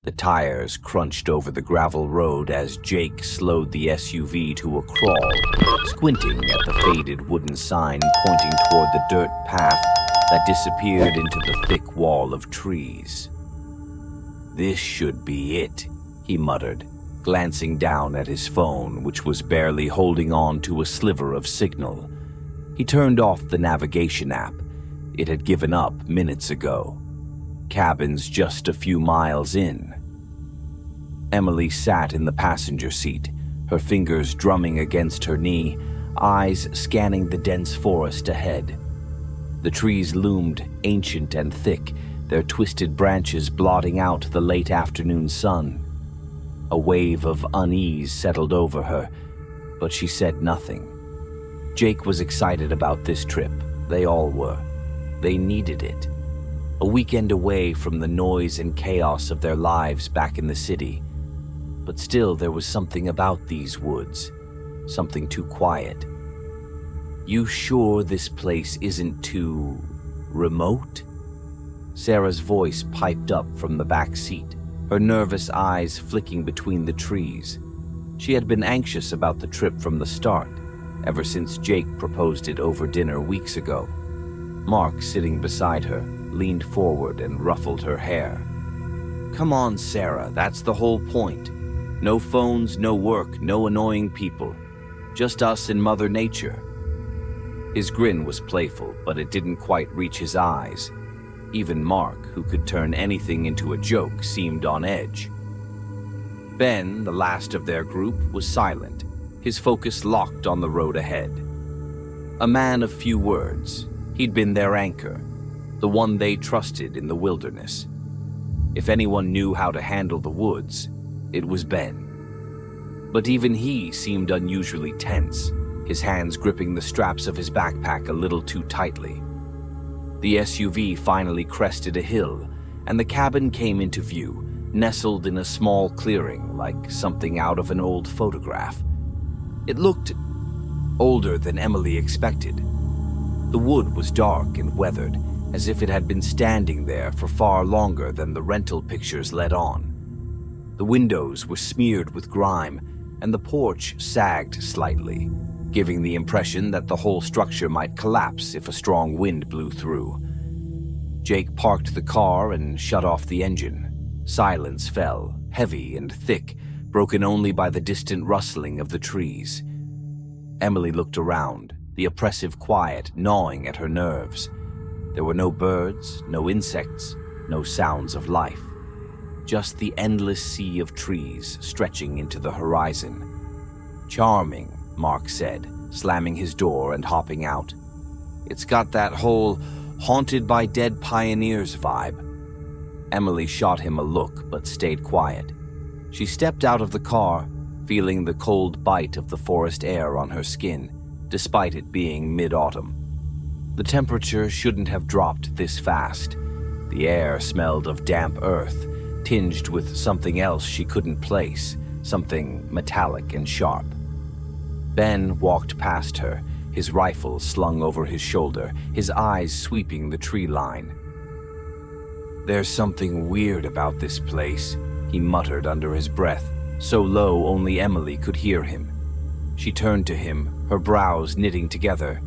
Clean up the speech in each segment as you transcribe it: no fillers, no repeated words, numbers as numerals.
The tires crunched over the gravel road as Jake slowed the SUV to a crawl, squinting at the faded wooden sign pointing toward the dirt path that disappeared into the thick wall of trees. "This should be it," he muttered, glancing down at his phone, which was barely holding on to a sliver of signal. He turned off the navigation app. It had given up minutes ago. Cabin's just a few miles in. Emily sat in the passenger seat, her fingers drumming against her knee, eyes scanning the dense forest ahead. The trees loomed ancient and thick, their twisted branches blotting out the late afternoon sun. A wave of unease settled over her, but she said nothing. Jake was excited about this trip. They all were. They needed it. A weekend away from the noise and chaos of their lives back in the city. But still, there was something about these woods, something too quiet. "You sure this place isn't too remote?" Sarah's voice piped up from the back seat, her nervous eyes flicking between the trees. She had been anxious about the trip from the start, ever since Jake proposed it over dinner weeks ago. Mark, sitting beside her, leaned forward and ruffled her hair. "Come on, Sarah, that's the whole point. No phones, no work, no annoying people. Just us and Mother Nature." His grin was playful, but it didn't quite reach his eyes. Even Mark, who could turn anything into a joke, seemed on edge. Ben, the last of their group, was silent, his focus locked on the road ahead. A man of few words, he'd been their anchor, the one they trusted in the wilderness. If anyone knew how to handle the woods, it was Ben. But even he seemed unusually tense, his hands gripping the straps of his backpack a little too tightly. The SUV finally crested a hill, and the cabin came into view, nestled in a small clearing like something out of an old photograph. It looked older than Emily expected. The wood was dark and weathered, as if it had been standing there for far longer than the rental pictures let on. The windows were smeared with grime, and the porch sagged slightly, giving the impression that the whole structure might collapse if a strong wind blew through. Jake parked the car and shut off the engine. Silence fell, heavy and thick, broken only by the distant rustling of the trees. Emily looked around, the oppressive quiet gnawing at her nerves. There were no birds, no insects, no sounds of life. Just the endless sea of trees stretching into the horizon. "Charming," Mark said, slamming his door and hopping out. "It's got that whole haunted by dead pioneers vibe." Emily shot him a look but stayed quiet. She stepped out of the car, feeling the cold bite of the forest air on her skin, despite it being mid-autumn. The temperature shouldn't have dropped this fast. The air smelled of damp earth, tinged with something else she couldn't place, something metallic and sharp. Ben walked past her, his rifle slung over his shoulder, his eyes sweeping the tree line. "There's something weird about this place," he muttered under his breath, so low only Emily could hear him. She turned to him, her brows knitting together.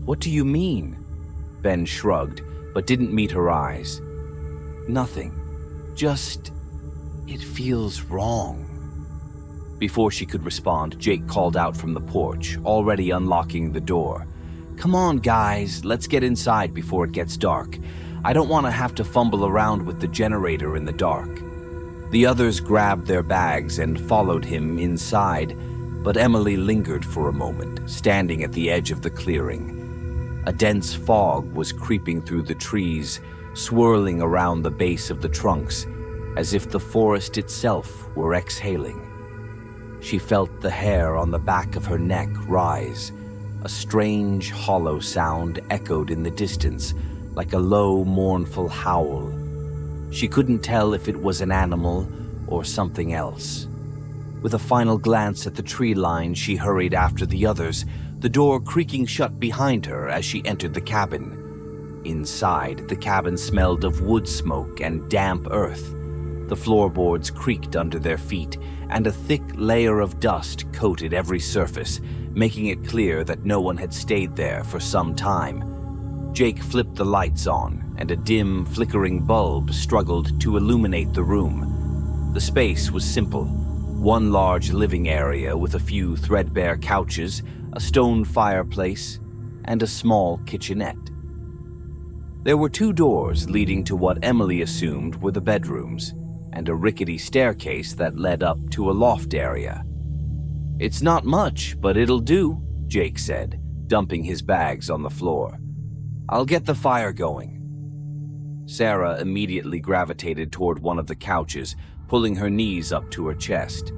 "What do you mean?" Ben shrugged, but didn't meet her eyes. "Nothing. Just, it feels wrong." Before she could respond, Jake called out from the porch, already unlocking the door. "Come on, guys, let's get inside before it gets dark. I don't want to have to fumble around with the generator in the dark." The others grabbed their bags and followed him inside, but Emily lingered for a moment, standing at the edge of the clearing. A dense fog was creeping through the trees, swirling around the base of the trunks, as if the forest itself were exhaling. She felt the hair on the back of her neck rise. A strange, hollow sound echoed in the distance, like a low, mournful howl. She couldn't tell if it was an animal or something else. With a final glance at the tree line, she hurried after the others, the door creaking shut behind her as she entered the cabin. Inside, the cabin smelled of wood smoke and damp earth. The floorboards creaked under their feet, and a thick layer of dust coated every surface, making it clear that no one had stayed there for some time. Jake flipped the lights on, and a dim, flickering bulb struggled to illuminate the room. The space was simple. One large living area with a few threadbare couches, a stone fireplace, and a small kitchenette. There were 2 doors leading to what Emily assumed were the bedrooms, and a rickety staircase that led up to a loft area. "It's not much, but it'll do," Jake said, dumping his bags on the floor. "I'll get the fire going." Sarah immediately gravitated toward one of the couches, pulling her knees up to her chest.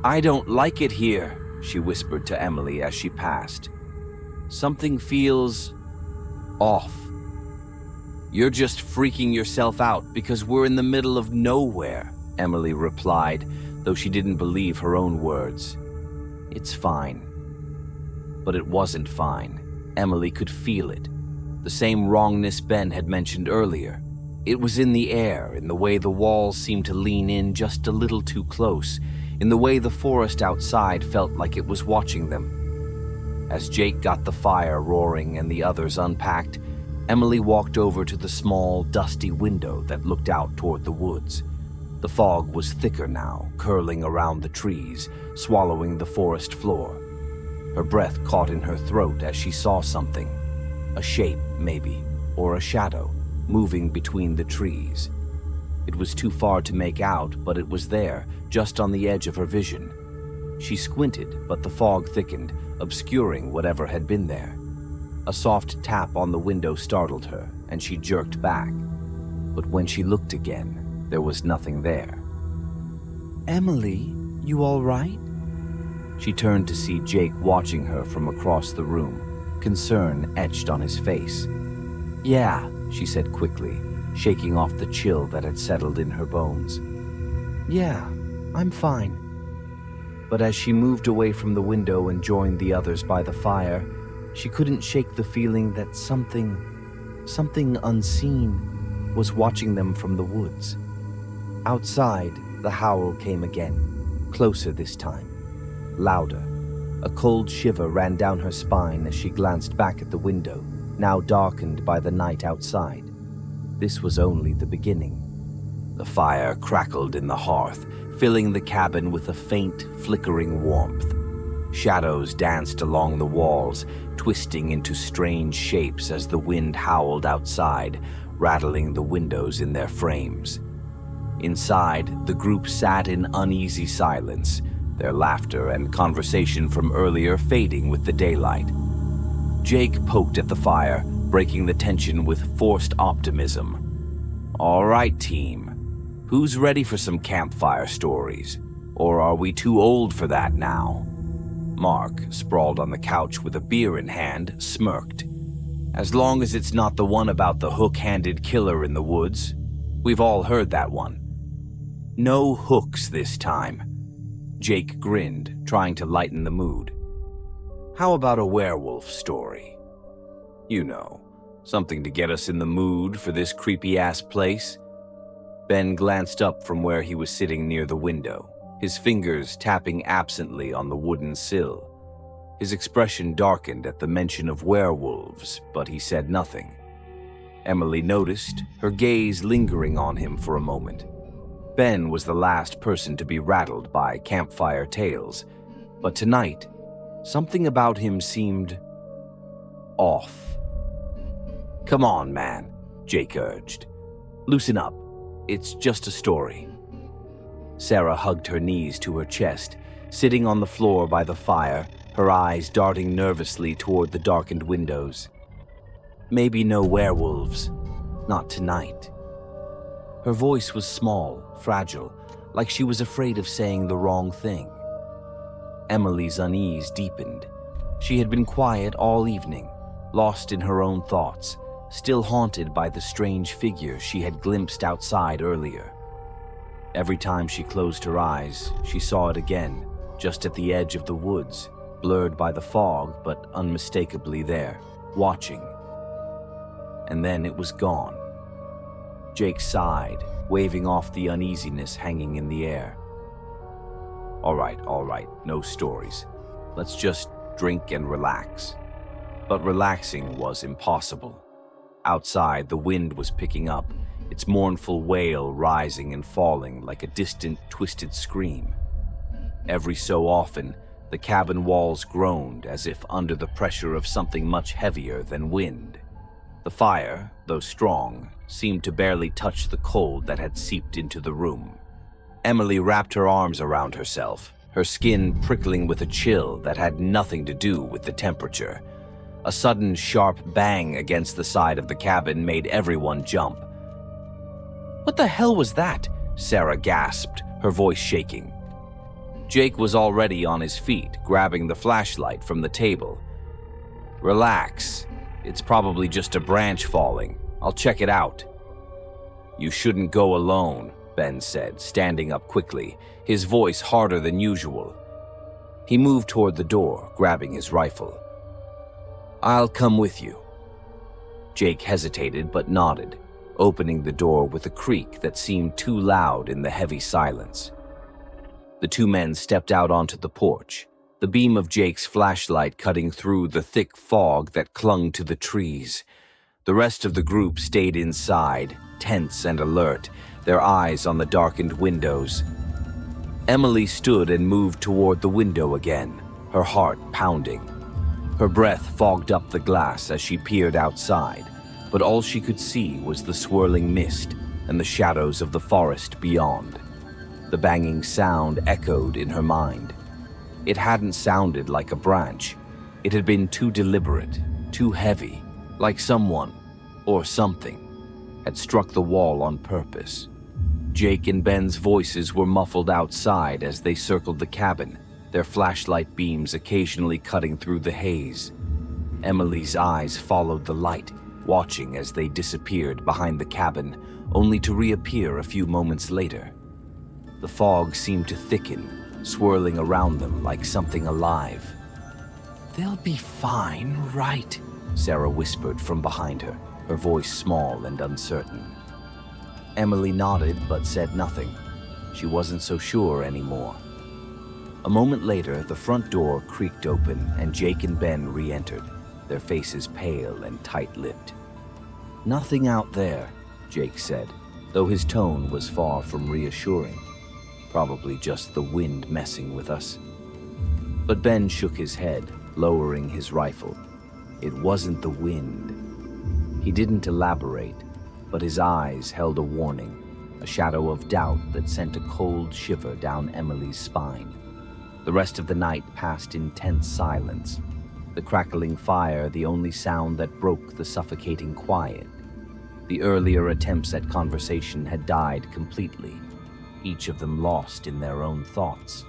"I don't like it here," she whispered to Emily as she passed. "Something feels off." "You're just freaking yourself out because we're in the middle of nowhere," Emily replied, though she didn't believe her own words. "It's fine." But it wasn't fine. Emily could feel it. The same wrongness Ben had mentioned earlier. It was in the air, in the way the walls seemed to lean in just a little too close, in the way the forest outside felt like it was watching them. As Jake got the fire roaring and the others unpacked, Emily walked over to the small, dusty window that looked out toward the woods. The fog was thicker now, curling around the trees, swallowing the forest floor. Her breath caught in her throat as she saw something. A shape, maybe, or a shadow, moving between the trees. It was too far to make out, but it was there, just on the edge of her vision. She squinted, but the fog thickened, obscuring whatever had been there. A soft tap on the window startled her, and she jerked back. But when she looked again, there was nothing there. "Emily, you all right?" She turned to see Jake watching her from across the room, concern etched on his face. "Yeah," she said quickly, shaking off the chill that had settled in her bones. "Yeah, I'm fine." But as she moved away from the window and joined the others by the fire, she couldn't shake the feeling that something unseen, was watching them from the woods. Outside, the howl came again, closer this time, louder. A cold shiver ran down her spine as she glanced back at the window, now darkened by the night outside. This was only the beginning. The fire crackled in the hearth, filling the cabin with a faint, flickering warmth. Shadows danced along the walls, twisting into strange shapes as the wind howled outside, rattling the windows in their frames. Inside, the group sat in uneasy silence, their laughter and conversation from earlier fading with the daylight. Jake poked at the fire, breaking the tension with forced optimism. "All right, team. Who's ready for some campfire stories? Or are we too old for that now?" Mark, sprawled on the couch with a beer in hand, smirked. "As long as it's not the one about the hook-handed killer in the woods. We've all heard that one." "No hooks this time." Jake grinned, trying to lighten the mood. "How about a werewolf story? You know, something to get us in the mood for this creepy-ass place." Ben glanced up from where he was sitting near the window, his fingers tapping absently on the wooden sill. His expression darkened at the mention of werewolves, but he said nothing. Emily noticed, her gaze lingering on him for a moment. Ben was the last person to be rattled by campfire tales, but tonight, something about him seemed off. "Come on, man," Jake urged. "Loosen up. It's just a story." Sarah hugged her knees to her chest, sitting on the floor by the fire, her eyes darting nervously toward the darkened windows. "Maybe no werewolves. Not tonight." Her voice was small, fragile, like she was afraid of saying the wrong thing. Emily's unease deepened. She had been quiet all evening, lost in her own thoughts, still haunted by the strange figure she had glimpsed outside earlier. Every time she closed her eyes, she saw it again, just at the edge of the woods, blurred by the fog, but unmistakably there, watching. And then it was gone. Jake sighed, waving off the uneasiness hanging in the air. All right, no stories. Let's just drink and relax." But relaxing was impossible. Outside, the wind was picking up, its mournful wail rising and falling like a distant, twisted scream. Every so often, the cabin walls groaned as if under the pressure of something much heavier than wind. The fire, though strong, seemed to barely touch the cold that had seeped into the room. Emily wrapped her arms around herself, her skin prickling with a chill that had nothing to do with the temperature. A sudden sharp bang against the side of the cabin made everyone jump. "What the hell was that?" Sarah gasped, her voice shaking. Jake was already on his feet, grabbing the flashlight from the table. "Relax. It's probably just a branch falling. I'll check it out." "You shouldn't go alone," Ben said, standing up quickly, his voice harder than usual. He moved toward the door, grabbing his rifle. "I'll come with you." Jake hesitated but nodded, opening the door with a creak that seemed too loud in the heavy silence. The two men stepped out onto the porch, the beam of Jake's flashlight cutting through the thick fog that clung to the trees. The rest of the group stayed inside, tense and alert, their eyes on the darkened windows. Emily stood and moved toward the window again, her heart pounding. Her breath fogged up the glass as she peered outside, but all she could see was the swirling mist and the shadows of the forest beyond. The banging sound echoed in her mind. It hadn't sounded like a branch. It had been too deliberate, too heavy, like someone, or something, had struck the wall on purpose. Jake and Ben's voices were muffled outside as they circled the cabin, their flashlight beams occasionally cutting through the haze. Emily's eyes followed the light, watching as they disappeared behind the cabin, only to reappear a few moments later. The fog seemed to thicken, swirling around them like something alive. "They'll be fine, right?" Sarah whispered from behind her, her voice small and uncertain. Emily nodded but said nothing. She wasn't so sure anymore. A moment later, the front door creaked open and Jake and Ben re-entered, their faces pale and tight-lipped. "Nothing out there," Jake said, though his tone was far from reassuring. Probably just the wind messing with us. But Ben shook his head, lowering his rifle. It wasn't the wind. He didn't elaborate, but his eyes held a warning, a shadow of doubt that sent a cold shiver down Emily's spine. The rest of the night passed in tense silence, the crackling fire the only sound that broke the suffocating quiet. The earlier attempts at conversation had died completely, each of them lost in their own thoughts.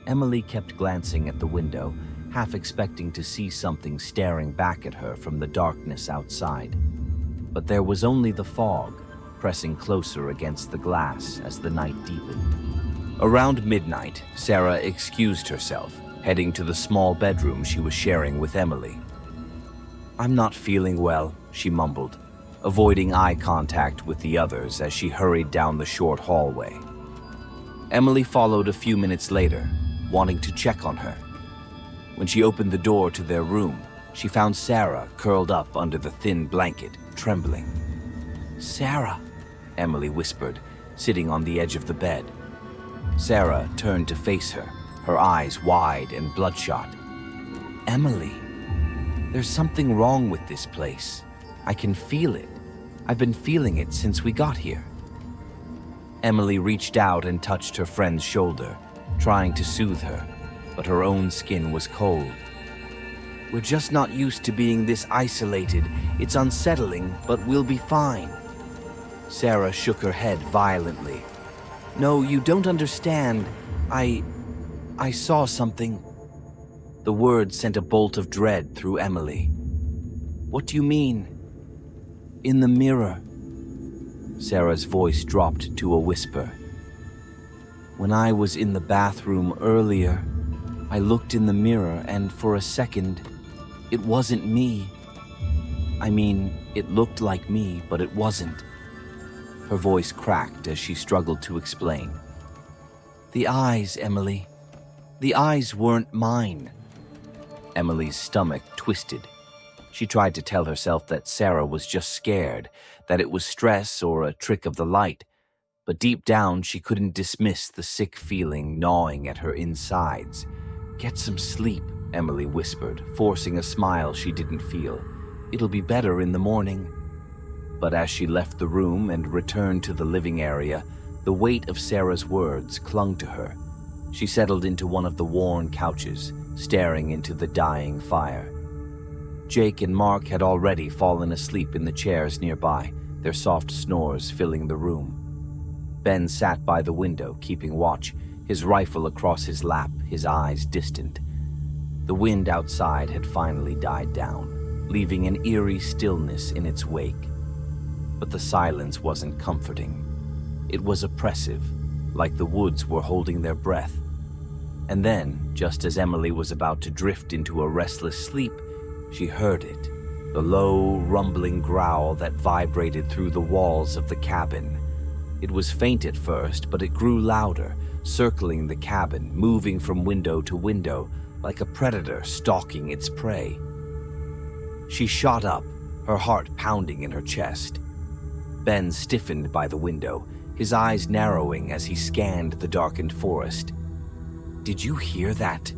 Emily kept glancing at the window, half expecting to see something staring back at her from the darkness outside. But there was only the fog, pressing closer against the glass as the night deepened. Around midnight, Sarah excused herself, heading to the small bedroom she was sharing with Emily. "I'm not feeling well," she mumbled, avoiding eye contact with the others as she hurried down the short hallway. Emily followed a few minutes later, wanting to check on her. When she opened the door to their room, she found Sarah curled up under the thin blanket, trembling. "Sarah," Emily whispered, sitting on the edge of the bed. Sarah turned to face her, her eyes wide and bloodshot. "Emily, there's something wrong with this place. I can feel it. I've been feeling it since we got here." Emily reached out and touched her friend's shoulder, trying to soothe her, but her own skin was cold. "We're just not used to being this isolated. It's unsettling, but we'll be fine." Sarah shook her head violently. "No, you don't understand. I saw something." The word sent a bolt of dread through Emily. "What do you mean?" "In the mirror." Sarah's voice dropped to a whisper. "When I was in the bathroom earlier, I looked in the mirror and for a second, it wasn't me. I mean, it looked like me, but it wasn't. Her voice cracked as she struggled to explain. "The eyes, Emily. The eyes weren't mine." Emily's stomach twisted. She tried to tell herself that Sarah was just scared, that it was stress or a trick of the light, but deep down she couldn't dismiss the sick feeling gnawing at her insides. "Get some sleep," Emily whispered, forcing a smile she didn't feel. "It'll be better in the morning." But as she left the room and returned to the living area, the weight of Sarah's words clung to her. She settled into one of the worn couches, staring into the dying fire. Jake and Mark had already fallen asleep in the chairs nearby, their soft snores filling the room. Ben sat by the window, keeping watch, his rifle across his lap, his eyes distant. The wind outside had finally died down, leaving an eerie stillness in its wake. But the silence wasn't comforting. It was oppressive, like the woods were holding their breath. And then, just as Emily was about to drift into a restless sleep, she heard it, the low, rumbling growl that vibrated through the walls of the cabin. It was faint at first, but it grew louder, circling the cabin, moving from window to window, like a predator stalking its prey. She shot up, her heart pounding in her chest. Ben stiffened by the window, his eyes narrowing as he scanned the darkened forest. "Did you hear that?"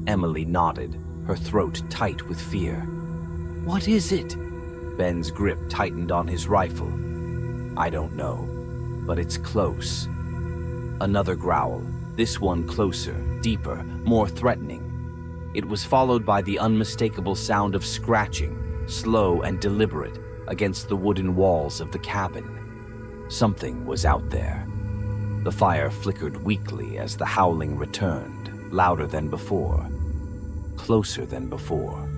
Emily nodded, her throat tight with fear. "What is it?" Ben's grip tightened on his rifle. "I don't know, but it's close." Another growl, this one closer, deeper, more threatening. It was followed by the unmistakable sound of scratching, slow and deliberate, against the wooden walls of the cabin. Something was out there. The fire flickered weakly as the howling returned, louder than before, closer than before.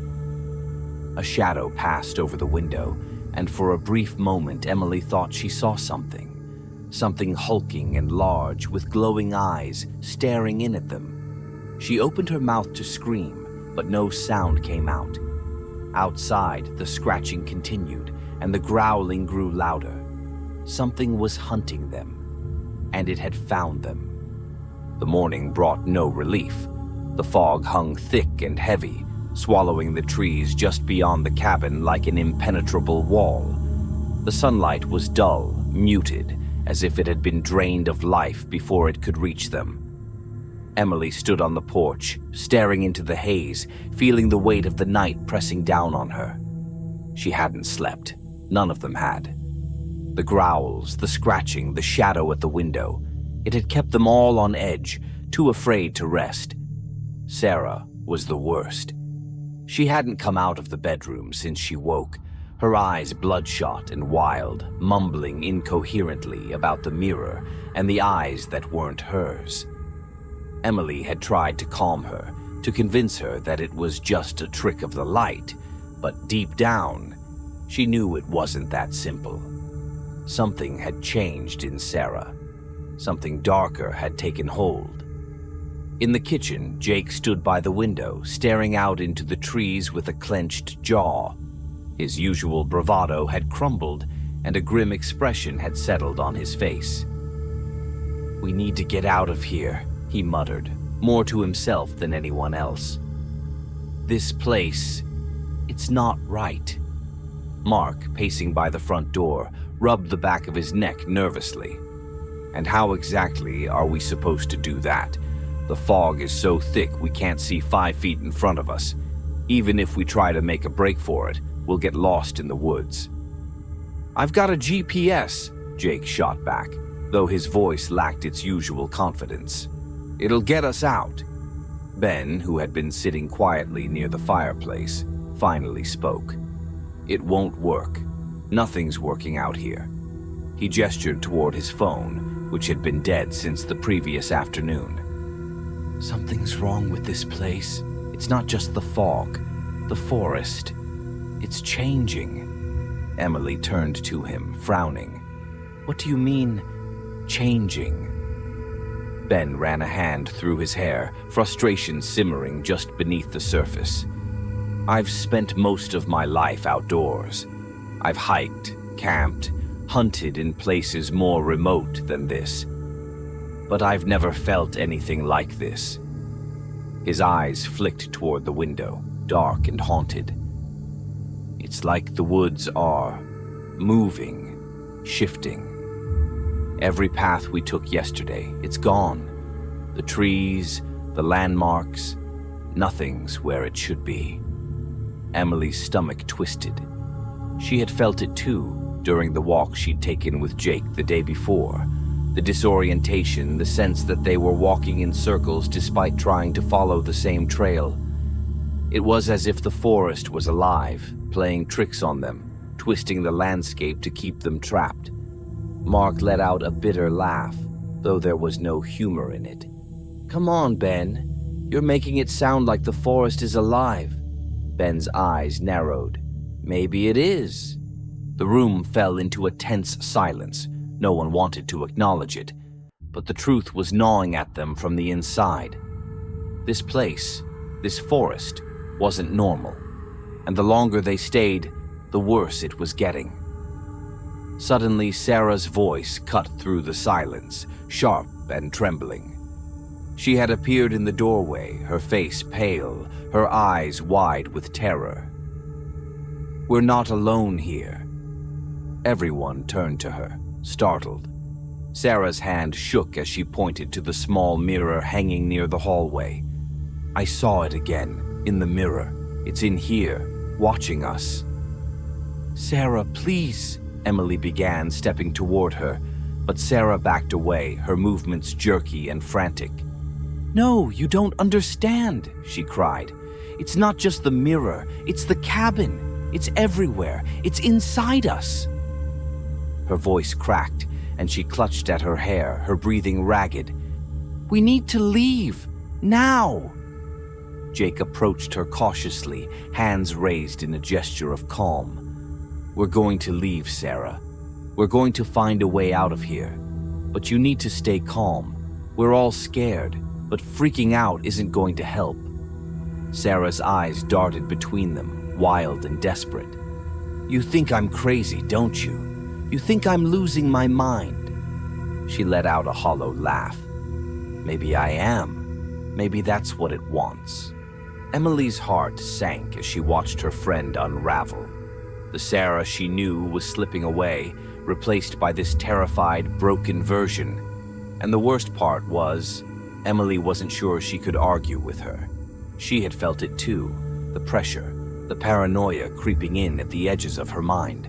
A shadow passed over the window, and for a brief moment Emily thought she saw something. Something hulking and large, with glowing eyes, staring in at them. She opened her mouth to scream, but no sound came out. Outside, the scratching continued, and the growling grew louder. Something was hunting them, and it had found them. The morning brought no relief. The fog hung thick and heavy, swallowing the trees just beyond the cabin like an impenetrable wall. The sunlight was dull, muted, as if it had been drained of life before it could reach them. Emily stood on the porch, staring into the haze, feeling the weight of the night pressing down on her. She hadn't slept. None of them had. The growls, the scratching, the shadow at the window. It had kept them all on edge, too afraid to rest. Sarah was the worst. She hadn't come out of the bedroom since she woke, her eyes bloodshot and wild, mumbling incoherently about the mirror and the eyes that weren't hers. Emily had tried to calm her, to convince her that it was just a trick of the light, but deep down, she knew it wasn't that simple. Something had changed in Sarah. Something darker had taken hold. In the kitchen, Jake stood by the window, staring out into the trees with a clenched jaw. His usual bravado had crumbled, and a grim expression had settled on his face. "We need to get out of here," he muttered, more to himself than anyone else. "This place, it's not right." Mark, pacing by the front door, rubbed the back of his neck nervously. "And how exactly are we supposed to do that? The fog is so thick we can't see 5 feet in front of us. Even if we try to make a break for it, we'll get lost in the woods." "I've got a GPS," Jake shot back, though his voice lacked its usual confidence. "It'll get us out." Ben, who had been sitting quietly near the fireplace, finally spoke. "It won't work. Nothing's working out here." He gestured toward his phone, which had been dead since the previous afternoon. "Something's wrong with this place. It's not just the fog, the forest. It's changing." Emily turned to him, frowning. "What do you mean, changing?" Ben ran a hand through his hair, frustration simmering just beneath the surface. "I've spent most of my life outdoors. I've hiked, camped, hunted in places more remote than this. But I've never felt anything like this. His eyes flicked toward the window, dark and haunted. It's like the woods are moving, shifting. Every path we took yesterday, it's gone. The trees, the landmarks, nothing's where it should be. Emily's stomach twisted. She had felt it too during the walk she'd taken with Jake the day before. The disorientation, the sense that they were walking in circles despite trying to follow the same trail. It was as if the forest was alive, playing tricks on them, twisting the landscape to keep them trapped. Mark let out a bitter laugh, though there was no humor in it. "Come on, Ben. You're making it sound like the forest is alive." Ben's eyes narrowed. "Maybe it is." The room fell into a tense silence. No one wanted to acknowledge it, but the truth was gnawing at them from the inside. This place, this forest, wasn't normal, and the longer they stayed, the worse it was getting. Suddenly, Sarah's voice cut through the silence, sharp and trembling. She had appeared in the doorway, her face pale, her eyes wide with terror. "We're not alone here." Everyone turned to her, startled. Sarah's hand shook as she pointed to the small mirror hanging near the hallway. "I saw it again, in the mirror. It's in here, watching us." "Sarah, please," Emily began, stepping toward her, but Sarah backed away, her movements jerky and frantic. "No, you don't understand," she cried. "It's not just the mirror, it's the cabin. It's everywhere. It's inside us." Her voice cracked, and she clutched at her hair, her breathing ragged. "We need to leave, now!" Jake approached her cautiously, hands raised in a gesture of calm. "We're going to leave, Sarah. We're going to find a way out of here. But you need to stay calm. We're all scared, but freaking out isn't going to help." Sarah's eyes darted between them, wild and desperate. "You think I'm crazy, don't you? You think I'm losing my mind?" She let out a hollow laugh. "Maybe I am. Maybe that's what it wants." Emily's heart sank as she watched her friend unravel. The Sarah she knew was slipping away, replaced by this terrified, broken version. And the worst part was, Emily wasn't sure she could argue with her. She had felt it too, the pressure, the paranoia creeping in at the edges of her mind.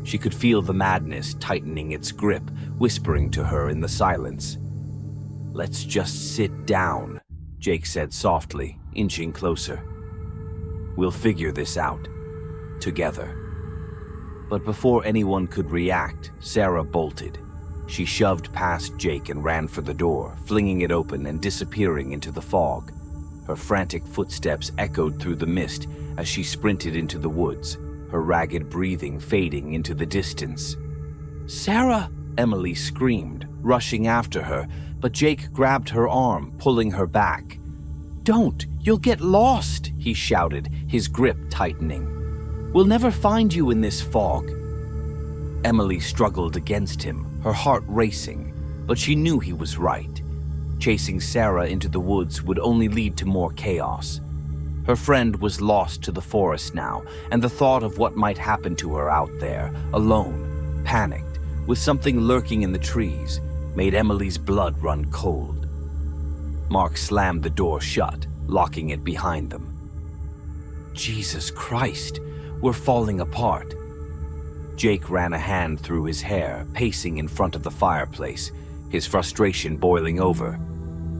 She could feel the madness tightening its grip, whispering to her in the silence. "Let's just sit down," Jake said softly, inching closer. "We'll figure this out. Together." But before anyone could react, Sarah bolted. She shoved past Jake and ran for the door, flinging it open and disappearing into the fog. Her frantic footsteps echoed through the mist as she sprinted into the woods, her ragged breathing fading into the distance. "Sarah!" Emily screamed, rushing after her, but Jake grabbed her arm, pulling her back. "Don't! You'll get lost!" he shouted, his grip tightening. "We'll never find you in this fog." Emily struggled against him, her heart racing, but she knew he was right. Chasing Sarah into the woods would only lead to more chaos. Her friend was lost to the forest now, and the thought of what might happen to her out there, alone, panicked, with something lurking in the trees, made Emily's blood run cold. Mark slammed the door shut, locking it behind them. "Jesus Christ, we're falling apart." Jake ran a hand through his hair, pacing in front of the fireplace, his frustration boiling over.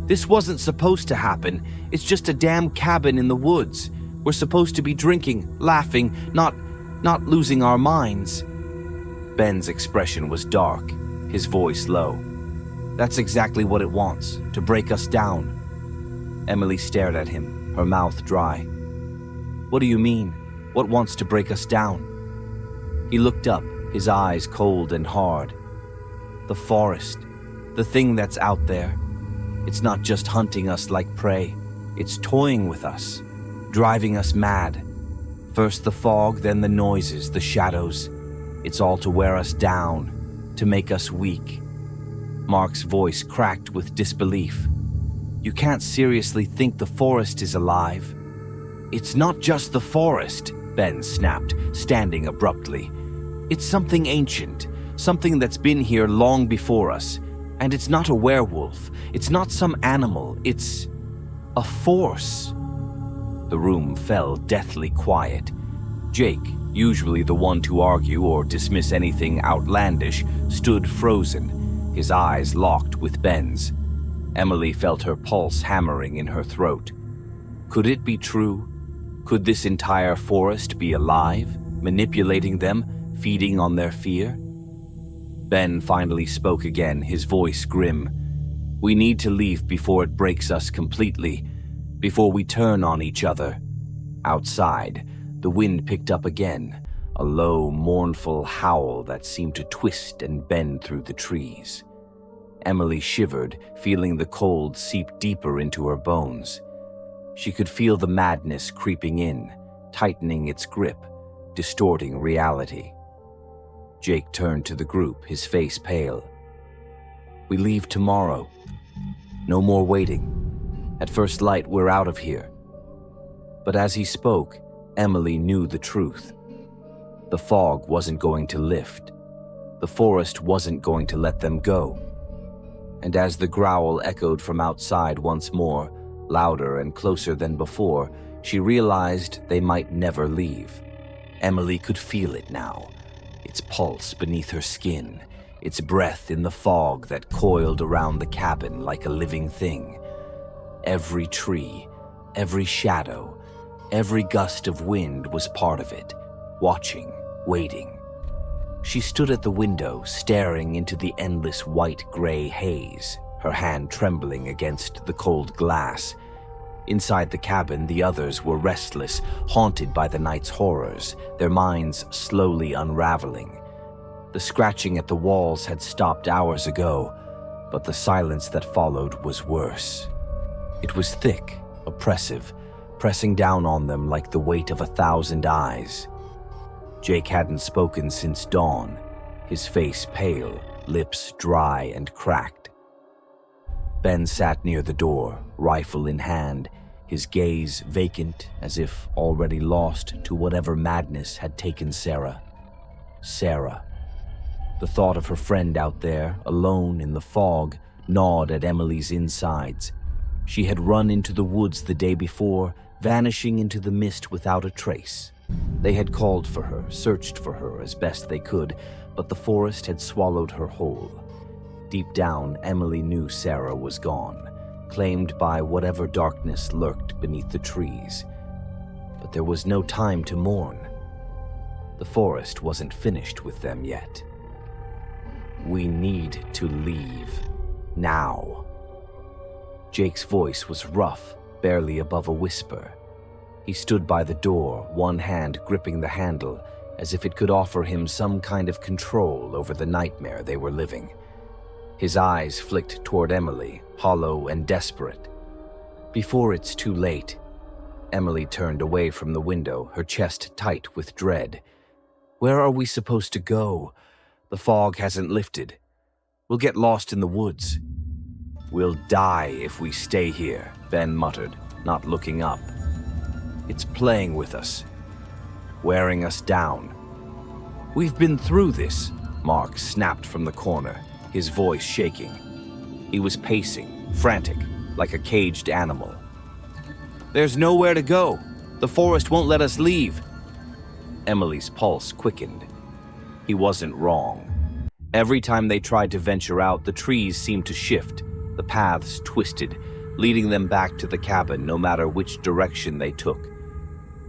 "This wasn't supposed to happen. It's just a damn cabin in the woods. We're supposed to be drinking, laughing, not losing our minds." Ben's expression was dark, his voice low. "That's exactly what it wants, to break us down." Emily stared at him, her mouth dry. "What do you mean? What wants to break us down?" He looked up, his eyes cold and hard. "The forest, the thing that's out there. It's not just hunting us like prey. It's toying with us, driving us mad. First the fog, then the noises, the shadows. It's all to wear us down, to make us weak. Mark's voice cracked with disbelief. You can't seriously think the forest is alive? It's not just the forest, Ben snapped, standing abruptly. It's something ancient, something that's been here long before us. And it's not a werewolf, it's not some animal, it's a force. The room fell deathly quiet. Jake, usually the one to argue or dismiss anything outlandish, stood frozen, his eyes locked with Ben's. Emily felt her pulse hammering in her throat. Could it be true? Could this entire forest be alive, manipulating them, feeding on their fear? Ben finally spoke again, his voice grim. We need to leave before it breaks us completely, before we turn on each other. Outside, the wind picked up again, a low, mournful howl that seemed to twist and bend through the trees. Emily shivered, feeling the cold seep deeper into her bones. She could feel the madness creeping in, tightening its grip, distorting reality. Jake turned to the group, his face pale. We leave tomorrow. No more waiting. At first light, we're out of here. But as he spoke, Emily knew the truth. The fog wasn't going to lift. The forest wasn't going to let them go. And as the growl echoed from outside once more, louder and closer than before, she realized they might never leave. Emily could feel it now, its pulse beneath her skin, its breath in the fog that coiled around the cabin like a living thing. Every tree, every shadow, every gust of wind was part of it, watching, waiting. She stood at the window, staring into the endless white-gray haze, her hand trembling against the cold glass. Inside the cabin, the others were restless, haunted by the night's horrors, their minds slowly unraveling. The scratching at the walls had stopped hours ago, but the silence that followed was worse. It was thick, oppressive, pressing down on them like the weight of 1,000 eyes. Jake hadn't spoken since dawn, his face pale, lips dry and cracked. Ben sat near the door, rifle in hand, his gaze vacant as if already lost to whatever madness had taken Sarah. Sarah. The thought of her friend out there, alone in the fog, gnawed at Emily's insides. She had run into the woods the day before, vanishing into the mist without a trace. They had called for her, searched for her as best they could, but the forest had swallowed her whole. Deep down, Emily knew Sarah was gone, claimed by whatever darkness lurked beneath the trees. But there was no time to mourn. The forest wasn't finished with them yet. We need to leave. Now. Jake's voice was rough, barely above a whisper. He stood by the door, one hand gripping the handle, as if it could offer him some kind of control over the nightmare they were living. His eyes flicked toward Emily, hollow and desperate. Before it's too late, Emily turned away from the window, her chest tight with dread. Where are we supposed to go? The fog hasn't lifted. We'll get lost in the woods. We'll die if we stay here, Ben muttered, not looking up. It's playing with us, wearing us down. We've been through this, Mark snapped from the corner, his voice shaking. He was pacing, frantic, like a caged animal. There's nowhere to go. The forest won't let us leave. Emily's pulse quickened. He wasn't wrong. Every time they tried to venture out, the trees seemed to shift, the paths twisted, leading them back to the cabin no matter which direction they took.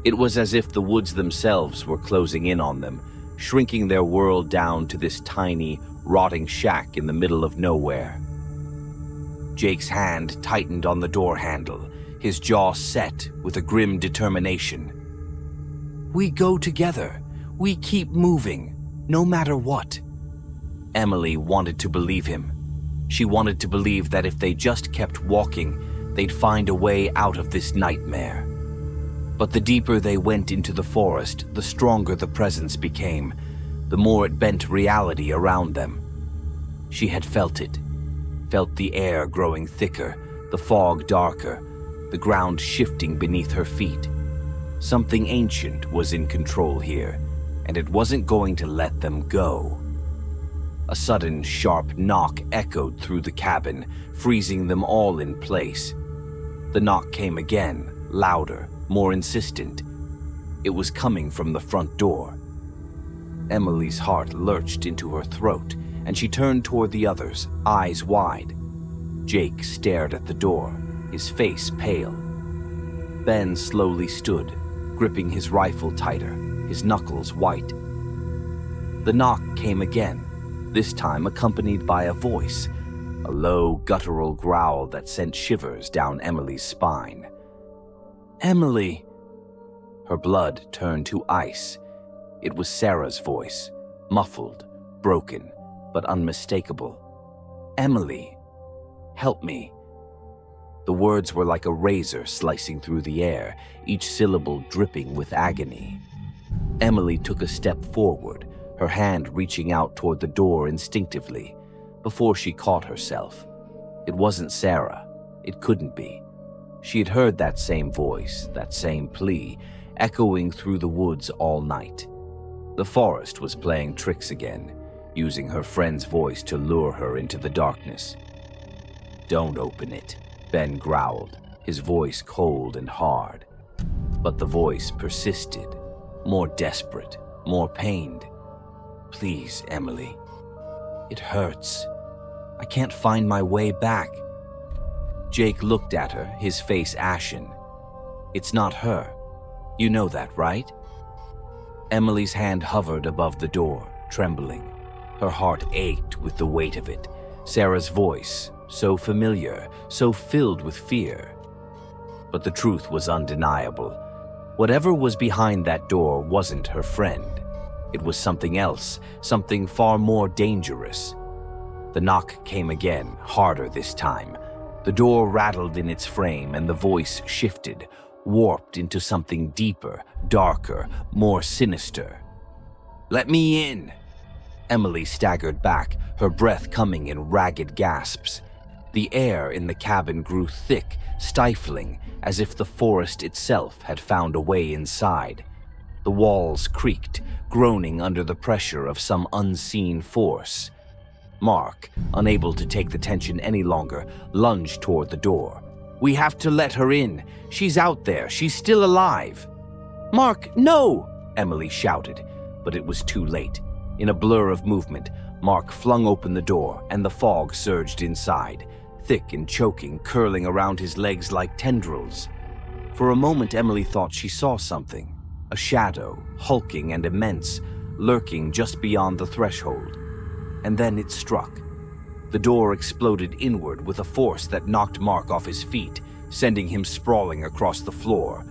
It was as if the woods themselves were closing in on them, shrinking their world down to this tiny, rotting shack in the middle of nowhere. Jake's hand tightened on the door handle, his jaw set with a grim determination. We go together. We keep moving, no matter what. Emily wanted to believe him. She wanted to believe that if they just kept walking, they'd find a way out of this nightmare. But the deeper they went into the forest, the stronger the presence became, the more it bent reality around them. She had felt it. Felt the air growing thicker, the fog darker, the ground shifting beneath her feet. Something ancient was in control here, and it wasn't going to let them go. A sudden, sharp knock echoed through the cabin, freezing them all in place. The knock came again, louder, more insistent. It was coming from the front door. Emily's heart lurched into her throat, and she turned toward the others, eyes wide. Jake stared at the door, his face pale. Ben slowly stood, gripping his rifle tighter, his knuckles white. The knock came again, this time accompanied by a voice, a low, guttural growl that sent shivers down Emily's spine. "Emily!" Her blood turned to ice. It was Sarah's voice, muffled, broken, but unmistakable. "Emily, help me." The words were like a razor slicing through the air, each syllable dripping with agony. Emily took a step forward, her hand reaching out toward the door instinctively, before she caught herself. It wasn't Sarah. It couldn't be. She had heard that same voice, that same plea, echoing through the woods all night. The forest was playing tricks again, using her friend's voice to lure her into the darkness. "Don't open it," Ben growled, his voice cold and hard. But the voice persisted, more desperate, more pained. "Please, Emily. It hurts. I can't find my way back." Jake looked at her, his face ashen. "It's not her. You know that, right?" Emily's hand hovered above the door, trembling. Her heart ached with the weight of it. Sarah's voice, so familiar, so filled with fear. But the truth was undeniable. Whatever was behind that door wasn't her friend. It was something else, something far more dangerous. The knock came again, harder this time. The door rattled in its frame and the voice shifted, warped into something deeper, darker, more sinister. "Let me in!" Emily staggered back, her breath coming in ragged gasps. The air in the cabin grew thick, stifling, as if the forest itself had found a way inside. The walls creaked, groaning under the pressure of some unseen force. Mark, unable to take the tension any longer, lunged toward the door. "We have to let her in. She's out there. She's still alive." "Mark, no!" Emily shouted, but it was too late. In a blur of movement, Mark flung open the door, and the fog surged inside, thick and choking, curling around his legs like tendrils. For a moment, Emily thought she saw something, a shadow, hulking and immense, lurking just beyond the threshold. And then it struck. The door exploded inward with a force that knocked Mark off his feet, sending him sprawling across the floor.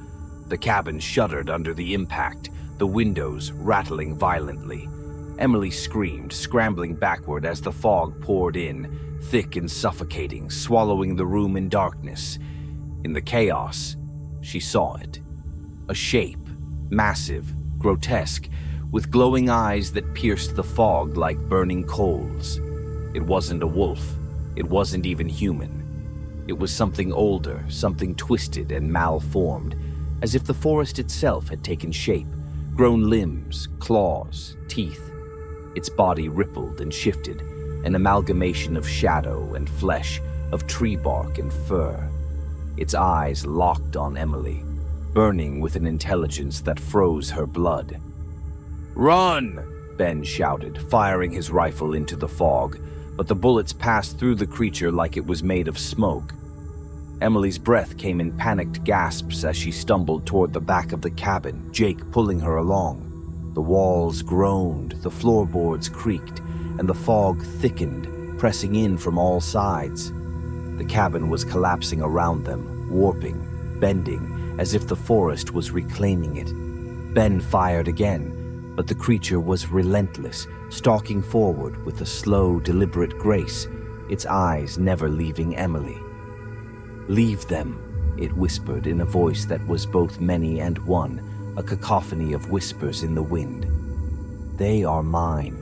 The cabin shuddered under the impact, the windows rattling violently. Emily screamed, scrambling backward as the fog poured in, thick and suffocating, swallowing the room in darkness. In the chaos, she saw it. A shape, massive, grotesque, with glowing eyes that pierced the fog like burning coals. It wasn't a wolf. It wasn't even human. It was something older, something twisted and malformed, as if the forest itself had taken shape, grown limbs, claws, teeth. Its body rippled and shifted, an amalgamation of shadow and flesh, of tree bark and fur. Its eyes locked on Emily, burning with an intelligence that froze her blood. "Run!" Ben shouted, firing his rifle into the fog, but the bullets passed through the creature like it was made of smoke. Emily's breath came in panicked gasps as she stumbled toward the back of the cabin, Jake pulling her along. The walls groaned, the floorboards creaked, and the fog thickened, pressing in from all sides. The cabin was collapsing around them, warping, bending, as if the forest was reclaiming it. Ben fired again, but the creature was relentless, stalking forward with a slow, deliberate grace, its eyes never leaving Emily. "Leave them," it whispered in a voice that was both many and one, a cacophony of whispers in the wind. "They are mine."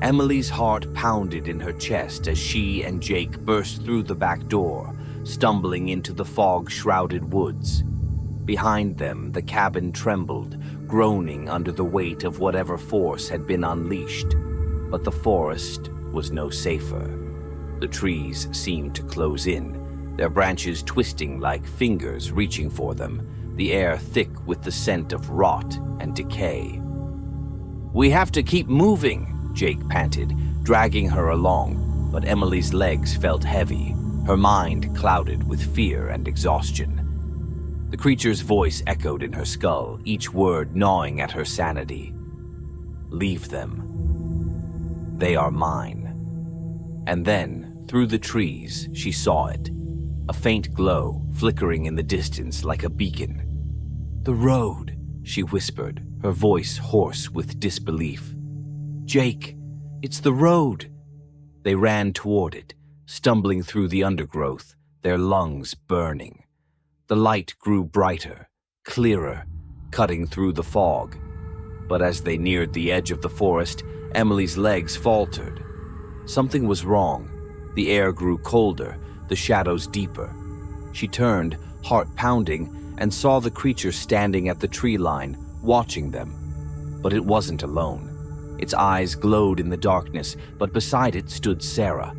Emily's heart pounded in her chest as she and Jake burst through the back door, stumbling into the fog-shrouded woods. Behind them, the cabin trembled, groaning under the weight of whatever force had been unleashed. But the forest was no safer. The trees seemed to close in, their branches twisting like fingers reaching for them, the air thick with the scent of rot and decay. "We have to keep moving," Jake panted, dragging her along, but Emily's legs felt heavy, her mind clouded with fear and exhaustion. The creature's voice echoed in her skull, each word gnawing at her sanity. "Leave them. They are mine." And then, through the trees, she saw it, a faint glow flickering in the distance like a beacon. "The road," she whispered, her voice hoarse with disbelief. "Jake, it's the road." They ran toward it, stumbling through the undergrowth, their lungs burning. The light grew brighter, clearer, cutting through the fog. But as they neared the edge of the forest, Emily's legs faltered. Something was wrong. The air grew colder, the shadows deeper. She turned, heart pounding, and saw the creature standing at the tree line, watching them. But it wasn't alone. Its eyes glowed in the darkness, but beside it stood Sarah.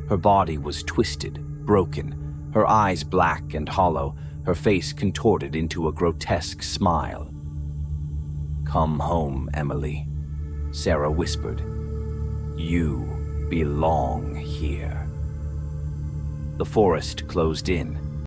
Her body was twisted, broken, her eyes black and hollow, her face contorted into a grotesque smile. "Come home, Emily," Sarah whispered. "You belong here." The forest closed in,